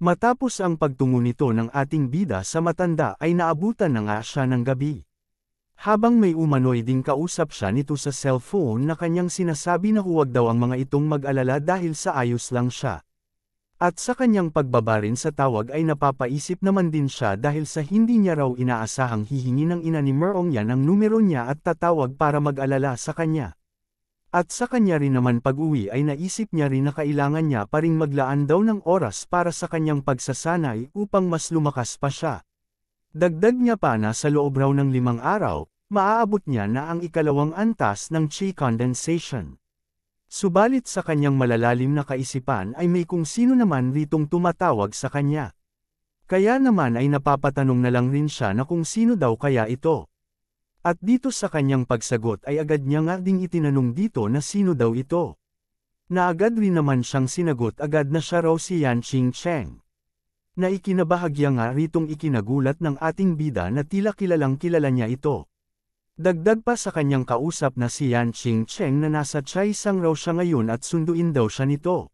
Matapos ang pagtungo nito ng ating bida sa matanda ay naabutan na nga siya ng gabi. Habang may umano'y ding kausap siya nito sa cellphone na kanyang sinasabi na huwag daw ang mga itong mag-alala dahil sa ayos lang siya. At sa kanyang pagbabarin sa tawag ay napapaisip naman din siya dahil sa hindi niya raw inaasahang hihingi ng ina ni Merong yan ang numero niya at tatawag para mag-alala sa kanya. At sa kanya rin naman pag-uwi ay naisip niya rin na kailangan niya pa ring maglaan daw ng oras para sa kanyang pagsasanay upang mas lumakas pa siya. Dagdag niya pa na sa loob raw ng 5 araw, maaabot niya na ang ikalawang antas ng chi condensation. Subalit sa kanyang malalalim na kaisipan ay may kung sino naman ritong tumatawag sa kanya. Kaya naman ay napapatanong na lang rin siya na kung sino daw kaya ito. At dito sa kanyang pagsagot ay agad niya nga ding itinanong dito na sino daw ito. Na agad rin naman siyang sinagot agad na siya raw si Yan Qingcheng. Na ikinabahagya nga ritong ikinagulat ng ating bida na tila kilalang kilala niya ito. Dagdag pa sa kanyang kausap na si Yan Qingcheng na nasa Chaisang raw siya ngayon at sunduin daw siya nito.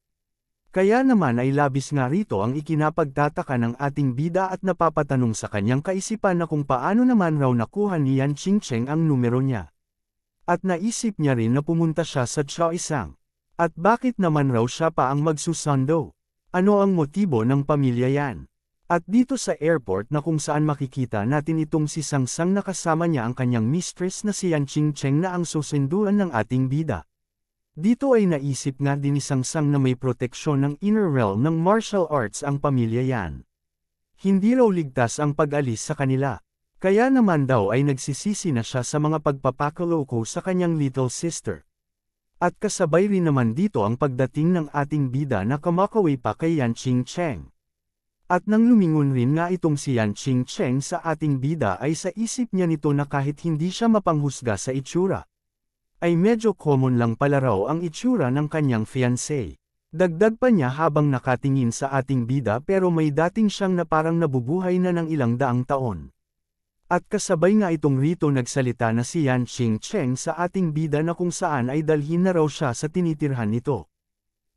Kaya naman ay labis nga rito ang ikinapagtataka ng ating bida at napapatanong sa kanyang kaisipan na kung paano naman raw nakuha ni Yan Qingcheng ang numero niya. At naisip niya rin na pumunta siya sa Chaisang. At bakit naman raw siya pa ang magsusundo? Ano ang motibo ng pamilya yan? At dito sa airport na kung saan makikita natin itong si Sangsang na kasama niya ang kanyang mistress na si Yan Qingcheng na ang susunduan ng ating bida. Dito ay naisip nga din ni Sangsang na may proteksyon ng inner realm ng martial arts ang pamilya yan. Hindi raw ligtas ang pag-alis sa kanila. Kaya naman daw ay nagsisisi na siya sa mga pagpapakaloko sa kanyang little sister. At kasabay rin naman dito ang pagdating ng ating bida na kumakawi pa kay Yan Qingcheng. At nang lumingon rin nga itong si Yan Qingcheng sa ating bida ay sa isip niya nito na kahit hindi siya mapanghusga sa itsura, ay medyo common lang pala raw ang itsura ng kanyang fiancé. Dagdag pa niya habang nakatingin sa ating bida pero may dating siyang na parang nabubuhay na ng ilang daang taon. At kasabay nga itong rito nagsalita na si Yan Qingcheng sa ating bida na kung saan ay dalhin na raw siya sa tinitirhan nito.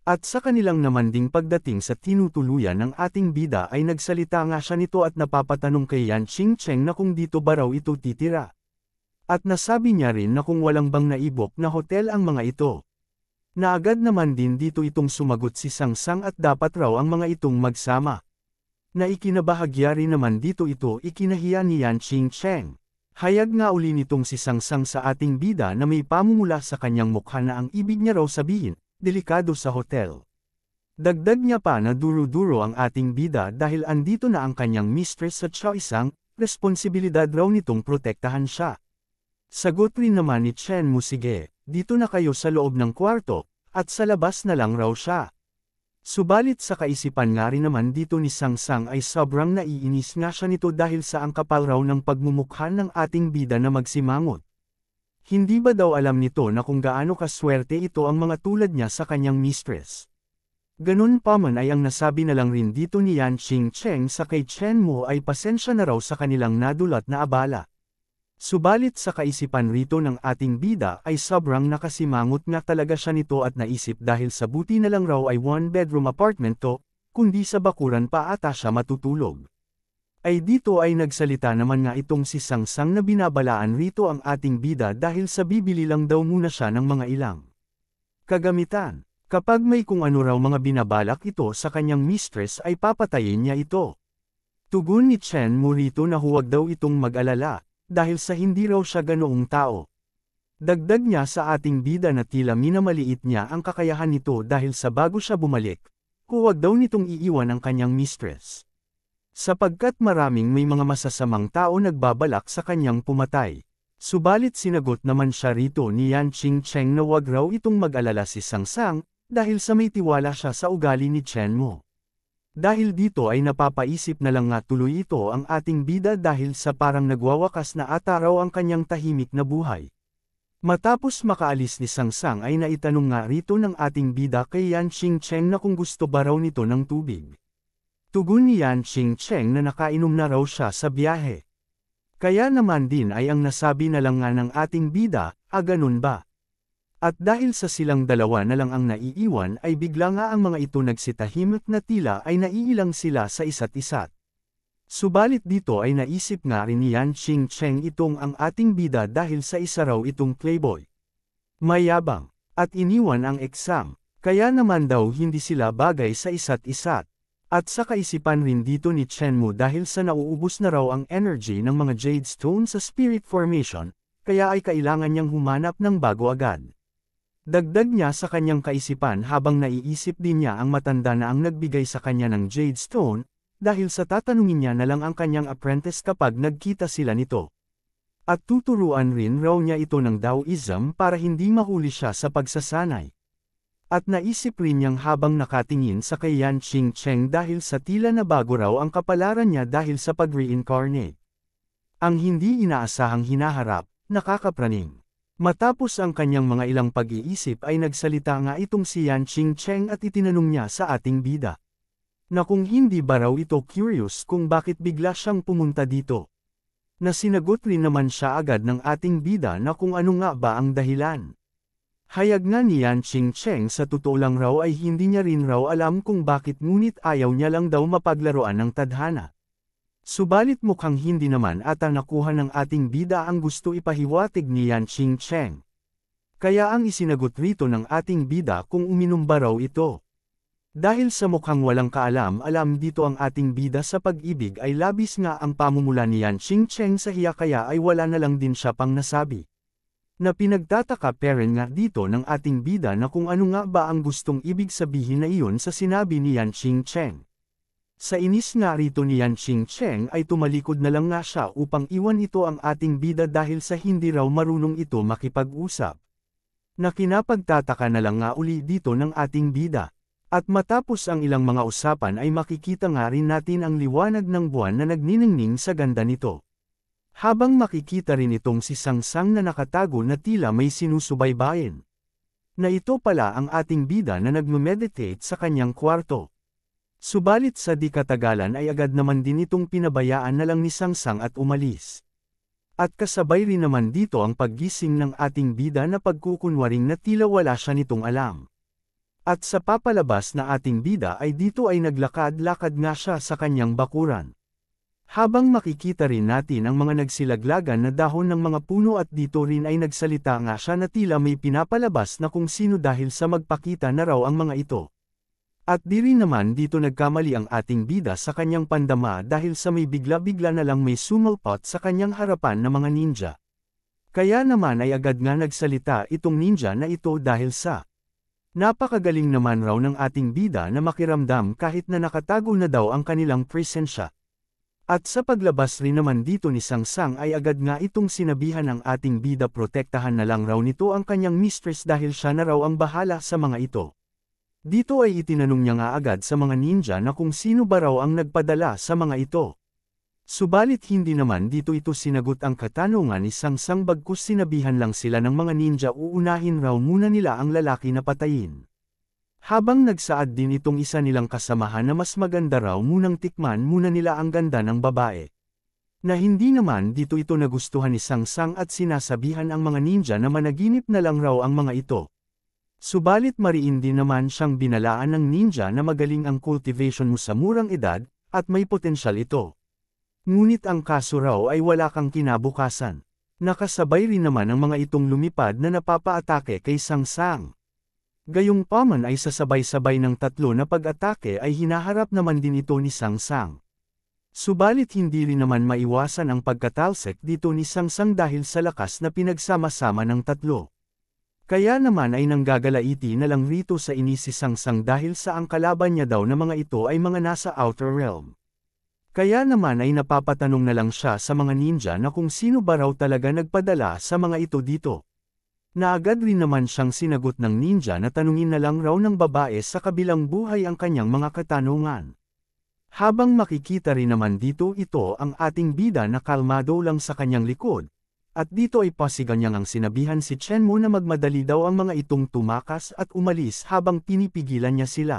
At sa kanilang naman ding pagdating sa tinutuluyan ng ating bida ay nagsalita nga siya nito at napapatanong kay Yan Qingcheng na kung dito ba raw ito titira. At nasabi niya rin na kung walang bang naibok na hotel ang mga ito. Na agad naman din dito itong sumagot si Sangsang at dapat raw ang mga itong magsama. Na ikinabahagya rin naman dito ito ikinahiya ni Yan Qingcheng. Hayag nga uli nitong si Sangsang sa ating bida na may pamumula sa kanyang mukha na ang ibig niya raw sabihin, delikado sa hotel. Dagdag niya pa na duro-duro ang ating bida dahil andito na ang kanyang mistress sa Chaisang, responsibilidad raw nitong protektahan siya. Sagot rin naman ni Chen Mu, sige, dito na kayo sa loob ng kwarto, at sa labas na lang raw siya. Subalit sa kaisipan nga rin naman dito ni Sangsang ay sobrang naiinis nga siya nito dahil sa ang kapal raw ng pagmumukha ng ating bida na magsimangot. Hindi ba daw alam nito na kung gaano kaswerte ito ang mga tulad niya sa kanyang mistress? Ganun pa man ay ang nasabi na lang rin dito ni Yan Qingcheng sa kay Chen Mu ay pasensya na raw sa kanilang nadulat na abala. Subalit sa kaisipan rito ng ating bida ay sobrang nakasimangot nga talaga siya nito at naisip dahil sa buti na lang raw ay 1-bedroom apartment to, kundi sa bakuran pa ata siya matutulog. Ay dito ay nagsalita naman nga itong si Sangsang na binabalaan rito ang ating bida dahil sa bibili lang daw muna siya ng mga ilang kagamitan. Kapag may kung ano raw mga binabalak ito sa kanyang mistress ay papatayin niya ito. Tugon ni Chen Mu rito na huwag daw itong mag-alala, dahil sa hindi raw siya ganoong tao. Dagdag niya sa ating bida na tila minamaliit niya ang kakayahan nito dahil sa bago siya bumalik, huwag daw nitong iiwan ang kanyang mistress. Sapagkat maraming may mga masasamang tao nagbabalak sa kanyang pumatay. Subalit sinagot naman siya rito ni Yan Qingcheng na wag raw itong mag-alala si Sangsang, dahil sa may tiwala siya sa ugali ni Chen Mu. Dahil dito ay napapaisip na lang nga tuloy ito ang ating bida dahil sa parang nagwawakas na ata raw ang kanyang tahimik na buhay. Matapos makaalis ni Sangsang ay naitanong nga rito ng ating bida kay Yan Qingcheng na kung gusto ba raw nito ng tubig. Tugon ni Yan Qingcheng na nakainom na raw siya sa biyahe. Kaya naman din ay ang nasabi na lang nga ng ating bida, ganun ba? At dahil sa silang dalawa na lang ang naiiwan ay bigla nga ang mga ito nagsitahimik na tila ay naiilang sila sa isa't isa. Subalit dito ay naisip nga rin ni Yan Qingcheng itong ang ating bida dahil sa isa raw itong playboy. Mayabang, at iniwan ang exam, kaya naman daw hindi sila bagay sa isa't isa. At sa kaisipan rin dito ni Chenmu dahil sa nauubos na raw ang energy ng mga Jade Stone sa Spirit Formation, kaya ay kailangan niyang humanap ng bago agad. Dagdag niya sa kanyang kaisipan habang naiisip din niya ang matanda na ang nagbigay sa kanya ng Jade Stone, dahil sa tatanungin niya na lang ang kanyang apprentice kapag nagkita sila nito. At tuturuan rin raw niya ito ng Taoism para hindi mahuli siya sa pagsasanay. At naisip rin niyang habang nakatingin sa kay Yan Qingcheng dahil sa tila na bago raw ang kapalaran niya dahil sa pag-reincarnate. Ang hindi inaasahang hinaharap, nakakapraning. Matapos ang kanyang mga ilang pag-iisip ay nagsalita nga itong si Yan Qingcheng at itinanong niya sa ating bida. Na kung hindi ba raw ito curious kung bakit bigla siyang pumunta dito. Na sinagot rin naman siya agad ng ating bida na kung ano nga ba ang dahilan. Hayag nga ni Yan Qingcheng sa totoo lang raw ay hindi niya rin raw alam kung bakit ngunit ayaw niya lang daw mapaglaruan ng tadhana. Subalit mukhang hindi naman ata nakuha ng ating bida ang gusto ipahiwatig ni Yan Qingcheng. Kaya ang isinagot rito ng ating bida kung uminom ba raw ito. Dahil sa mukhang walang kaalam-alam dito ang ating bida sa pag-ibig ay labis nga ang pamumula ni Yan Qingcheng sa hiya kaya ay wala na lang din siya pang nasabi. Na pinagtataka peren nga dito ng ating bida na kung ano nga ba ang gustong ibig sabihin na iyon sa sinabi ni Yan Qingcheng. Sa inis nga rito ni Yan Qingcheng ay tumalikod na lang nga siya upang iwan ito ang ating bida dahil sa hindi raw marunong ito makipag-usap. Na kinapagtataka na lang nga uli dito ng ating bida. At matapos ang ilang mga usapan ay makikita nga rin natin ang liwanag ng buwan na nagniningning sa ganda nito. Habang makikita rin itong si Sangsang na nakatago na tila may sinusubaybayin. Na ito pala ang ating bida na nagme-meditate sa kanyang kwarto. Subalit sa di katagalan ay agad naman din itong pinabayaan na lang ni Sangsang at umalis. At kasabay rin naman dito ang paggising ng ating bida na pagkukunwaring na tila wala siya nitong alam. At sa papalabas na ating bida ay dito ay naglakad-lakad nga siya sa kanyang bakuran. Habang makikita rin natin ang mga nagsilaglagan na dahon ng mga puno at dito rin ay nagsalita nga siya na tila may pinapalabas na kung sino dahil sa magpakita na raw ang mga ito. At di rin naman dito nagkamali ang ating bida sa kanyang pandama dahil sa may bigla-bigla na lang may sumalpot sa kanyang harapan na mga ninja. Kaya naman ay agad nga nagsalita itong ninja na ito dahil sa napakagaling naman raw ng ating bida na makiramdam kahit na nakatago na daw ang kanilang presensya. At sa paglabas rin naman dito ni Sangsang ay agad nga itong sinabihan ng ating bida protektahan na lang raw nito ang kanyang mistress dahil siya na raw ang bahala sa mga ito. Dito ay itinanong niya nga agad sa mga ninja na kung sino ba raw ang nagpadala sa mga ito. Subalit hindi naman dito ito sinagot ang katanungan ni Sangsang bagkus sinabihan lang sila ng mga ninja uunahin raw muna nila ang lalaki na patayin. Habang nagsaad din itong isa nilang kasamahan na mas maganda raw munang tikman muna nila ang ganda ng babae. Na hindi naman dito ito nagustuhan ni Sangsang at sinasabihan ang mga ninja na managinip na lang raw ang mga ito. Subalit mariin din naman siyang binalaan ng ninja na magaling ang cultivation mo sa murang edad, at may potensyal ito. Ngunit ang kaso raw ay wala kang kinabukasan. Nakasabay rin naman ang mga itong lumipad na napapaatake kay Sangsang. Gayunpaman ay sasabay-sabay ng tatlo na pag-atake ay hinaharap naman din ito ni Sangsang. Subalit hindi rin naman maiwasan ang pagkatalsik dito ni Sangsang dahil sa lakas na pinagsama-sama ng tatlo. Kaya naman ay nanggagalaiti na lang rito sa inis si Sangsang dahil sa ang kalaban niya daw na mga ito ay mga nasa outer realm. Kaya naman ay napapatanong na lang siya sa mga ninja na kung sino ba raw talaga nagpadala sa mga ito dito. Na agad rin naman siyang sinagot ng ninja na tanungin na lang raw ng babae sa kabilang buhay ang kanyang mga katanungan. Habang makikita rin naman dito ito ang ating bida na kalmado lang sa kanyang likod. At dito ay pasigan niya ngang sinabihan si Chenmu na magmadali daw ang mga itong tumakas at umalis habang pinipigilan niya sila.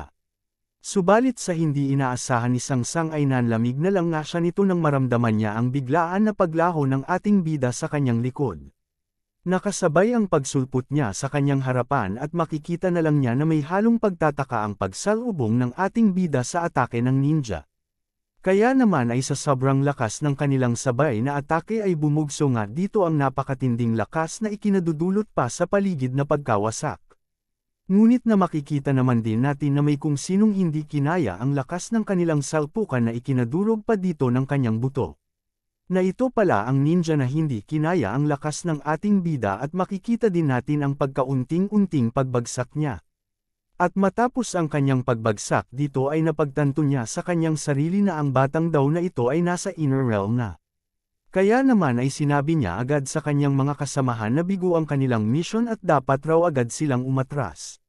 Subalit sa hindi inaasahan ni Sangsang ay nanlamig na lang nga siya nito nang maramdaman niya ang biglaan na paglaho ng ating bida sa kanyang likod. Nakasabay ang pagsulpot niya sa kanyang harapan at makikita na lang niya na may halong pagtataka ang pagsalubong ng ating bida sa atake ng ninja. Kaya naman ay sa sobrang lakas ng kanilang sabay na atake ay bumugso nga dito ang napakatinding lakas na ikinadudulot pa sa paligid na pagkawasak. Ngunit na makikita naman din natin na may kung sinong hindi kinaya ang lakas ng kanilang salpukan na ikinadurog pa dito ng kanyang buto. Na ito pala ang ninja na hindi kinaya ang lakas ng ating bida at makikita din natin ang pagkaunting-unting pagbagsak niya. At matapos ang kanyang pagbagsak dito ay napagtanto niya sa kanyang sarili na ang batang daw na ito ay nasa inner realm na. Kaya naman ay sinabi niya agad sa kanyang mga kasamahan na bigo ang kanilang mission at dapat raw agad silang umatras.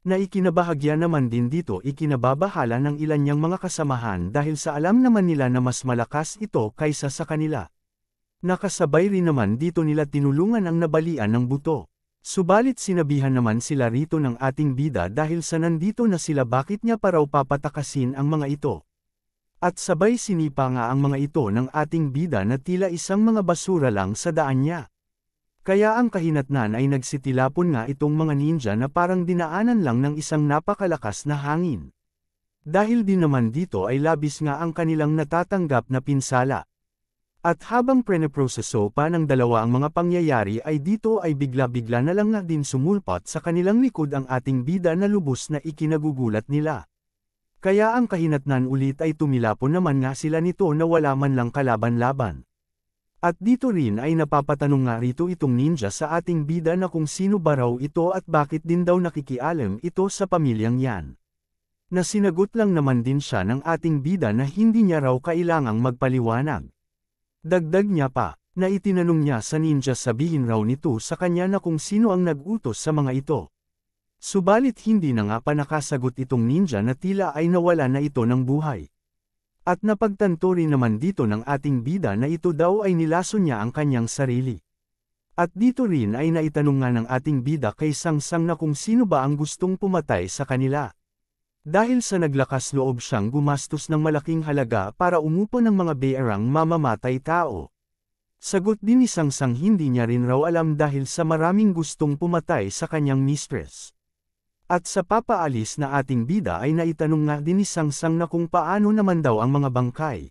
Na ikinabahagya naman din dito ikinababahala ng ilan niyang mga kasamahan dahil sa alam naman nila na mas malakas ito kaysa sa kanila. Nakasabay rin naman dito nila tinulungan ang nabalian ng buto. Subalit sinabihan naman sila rito ng ating bida dahil sa nandito na sila bakit niya pa raw papatakasin ang mga ito. At sabay sinipa nga ang mga ito ng ating bida na tila isang mga basura lang sa daan niya. Kaya ang kahinatnan ay nagsitilapon nga itong mga ninja na parang dinaanan lang ng isang napakalakas na hangin. Dahil din naman dito ay labis nga ang kanilang natatanggap na pinsala. At habang preneproseso pa ng dalawa ang mga pangyayari ay dito ay bigla-bigla na lang nga din sumulpot sa kanilang likod ang ating bida na lubos na ikinagugulat nila. Kaya ang kahinatnan ulit ay tumilapon naman nga sila nito na wala man lang kalaban-laban. At dito rin ay napapatanong nga rito itong ninja sa ating bida na kung sino ba raw ito at bakit din daw nakikialam ito sa pamilyang yan. Na sinagot lang naman din siya ng ating bida na hindi niya raw kailangang magpaliwanag. Dagdag niya pa, na itinanong niya sa ninja sabihin raw nito sa kanya na kung sino ang nag-utos sa mga ito. Subalit hindi na nga pa nakasagot itong ninja na tila ay nawala na ito ng buhay. At napagtanto rin naman dito ng ating bida na ito daw ay nilason niya ang kanyang sarili. At dito rin ay naitanong nga ng ating bida kay Sangsang na kung sino ba ang gustong pumatay sa kanila. Dahil sa naglakas loob siyang gumastos ng malaking halaga para umupo ng mga bearang mamamatay tao. Sagot din ni Sangsang hindi niya rin raw alam dahil sa maraming gustong pumatay sa kanyang mistress. At sa papaalis na ating bida ay naitanong nga din ni Sangsang na kung paano naman daw ang mga bangkay.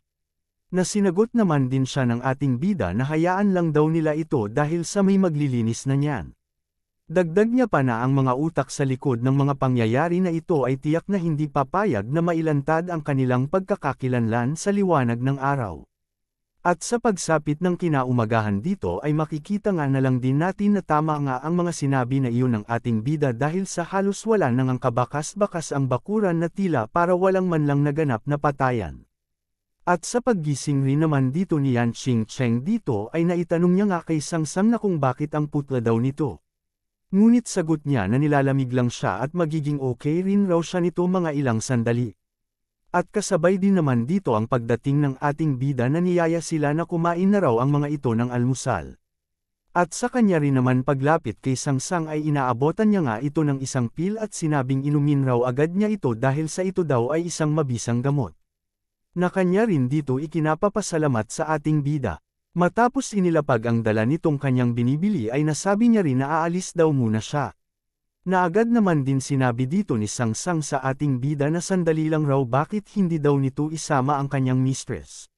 Na sinagot naman din siya ng ating bida na hayaan lang daw nila ito dahil sa may maglilinis na niyan. Dagdag niya pa na ang mga utak sa likod ng mga pangyayari na ito ay tiyak na hindi papayag na mailantad ang kanilang pagkakakilanlan sa liwanag ng araw. At sa pagsapit ng kinaumagahan dito ay makikita nga na lang din natin na tama nga ang mga sinabi na iyon ng ating bida dahil sa halos wala nang ang kabakas-bakas ang bakuran na tila para walang man lang naganap na patayan. At sa paggising rin naman dito ni Yan Ching-cheng dito ay naitanong niya nga kay Sangsang na kung bakit ang putla daw nito. Ngunit sagot niya na nilalamig lang siya at magiging okay rin raw siya nito mga ilang sandali. At kasabay din naman dito ang pagdating ng ating bida na niyaya sila na kumain na raw ang mga ito ng almusal. At sa kanya rin naman paglapit kay Sangsang ay inaabotan niya nga ito ng isang pil at sinabing inumin raw agad niya ito dahil sa ito daw ay isang mabisang gamot. Na kanya rin dito ikinapapasalamat sa ating bida. Matapos inilapag ang dala nitong kanyang binibili ay nasabi niya rin na aalis daw muna siya. Na agad naman din sinabi dito ni Sangsang sa ating bida na sandali lang raw bakit hindi daw nito isama ang kanyang mistress.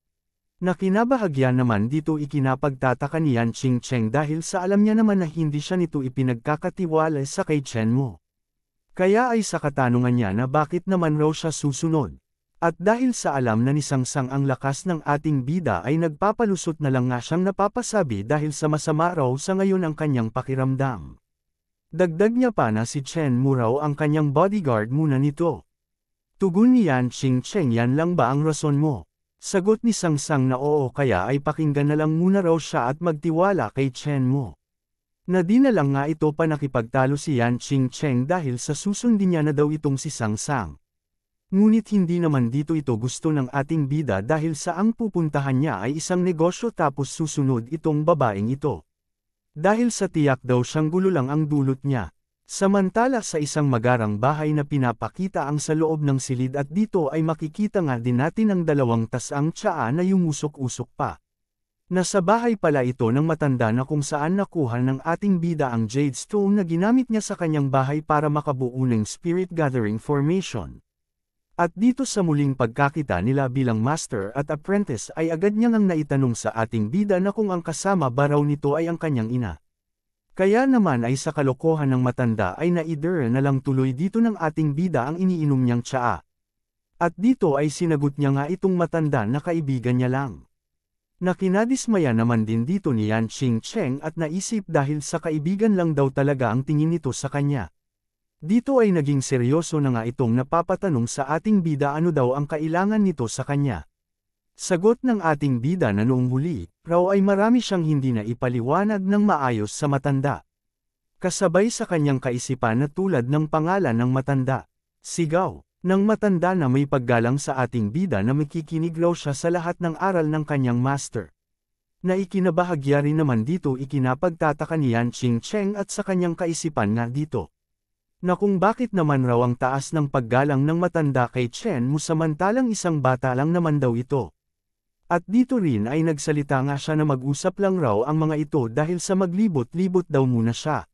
Na kinabahagyan naman dito ikinapagtataka ni Yan Ching-cheng dahil sa alam niya naman na hindi siya nito ipinagkakatiwala sa kay Chen Mo. Kaya ay sa katanungan niya na bakit naman raw siya susunod. At dahil sa alam na ni Sangsang ang lakas ng ating bida ay nagpapalusot na lang nga siyang napapasabi dahil sa masama raw sa ngayon ang kanyang pakiramdam. Dagdag niya pa na si Chen Mu raw ang kanyang bodyguard muna nito. Tugon ni Yan Ching-cheng yan lang ba ang rason mo? Sagot ni Sangsang na oo kaya ay pakinggan na lang muna raw siya at magtiwala kay Chen Mu. Na di na lang nga ito pa nakipagtalo si Yan Ching-cheng dahil sa susundin niya na daw itong si Sangsang. Ngunit hindi naman dito ito gusto ng ating bida dahil sa ang pupuntahan niya ay isang negosyo tapos susunod itong babaeng ito. Dahil sa tiyak daw siyang gulo lang ang dulot niya. Samantala sa isang magarang bahay na pinapakita ang sa loob ng silid at dito ay makikita nga din natin ang dalawang tasang tsaa na yumusok-usok pa. Nasa bahay pala ito ng matanda na kung saan nakuha ng ating bida ang Jade Stone na ginamit niya sa kanyang bahay para makabuo ng Spirit Gathering Formation. At dito sa muling pagkakita nila bilang Master at Apprentice ay agad niyang ang naitanong sa ating bida na kung ang kasama ba raw nito ay ang kanyang ina. Kaya naman ay sa kalokohan ng matanda ay naider na lang tuloy dito ng ating bida ang iniinom niyang tsaa. At dito ay sinagot niya nga itong matanda na kaibigan niya lang. Nakinadismaya naman din dito ni Yan Ching-cheng at naisip dahil sa kaibigan lang daw talaga ang tingin nito sa kanya. Dito ay naging seryoso na nga itong napapatanong sa ating bida ano daw ang kailangan nito sa kanya. Sagot ng ating bida na noong huli, raw ay marami siyang hindi na ipaliwanag ng maayos sa matanda. Kasabay sa kanyang kaisipan na tulad ng pangalan ng matanda. Sigaw ng matanda na may paggalang sa ating bida na makikinig raw siya sa lahat ng aral ng kanyang master. Na ikinabahagya rin naman dito ikinapagtataka ni Yan Ching-cheng at sa kanyang kaisipan nga dito. Na kung bakit naman raw ang taas ng paggalang ng matanda kay Chen Mu samantalang isang bata lang naman daw ito. At dito rin ay nagsalita nga siya na mag-usap lang raw ang mga ito dahil sa maglibot-libot daw muna siya.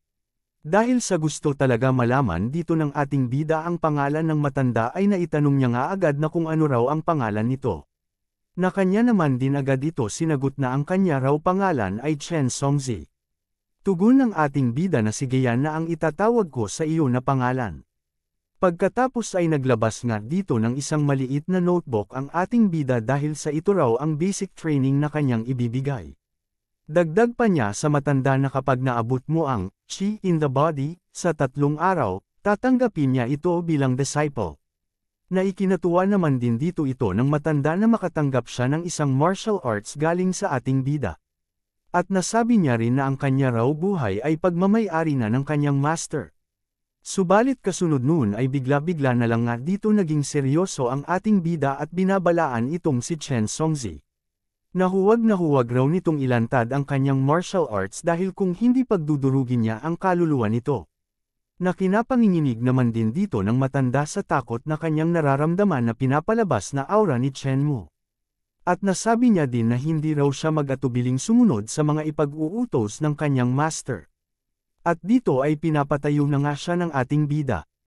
Dahil sa gusto talaga malaman dito ng ating bida ang pangalan ng matanda ay naitanong niya nga agad na kung ano raw ang pangalan nito. Na kanya naman din agad ito sinagot na ang kanya raw pangalan ay Chen Songzi. Tugon ng ating bida na sige yan na ang itatawag ko sa iyo na pangalan. Pagkatapos ay naglabas nga dito ng isang maliit na notebook ang ating bida dahil sa ito raw ang basic training na kanyang ibibigay. Dagdag pa niya sa matanda na kapag naabot mo ang Qi in the body sa 3 araw, tatanggapin niya ito bilang disciple. Na ikinatuwa naman din dito ito ng matanda na makatanggap siya ng isang martial arts galing sa ating bida. At nasabi niya rin na ang kanya raw buhay ay pagmamay-ari na ng kanyang master. Subalit kasunod noon ay bigla-bigla na lang nga dito naging seryoso ang ating bida at binabalaan itong si Chen Songzi. Na huwag raw nitong ilantad ang kanyang martial arts dahil kung hindi pagdudurugin niya ang kaluluwa nito. Na kinapanginginig naman din dito ng matanda sa takot na kanyang nararamdaman na pinapalabas na aura ni Chen Mu. At nasabi niya din na hindi raw siya mag-atubiling sumunod sa mga ipag-uutos ng kanyang master. At dito ay pinapatayo na nga siya ng ating bida.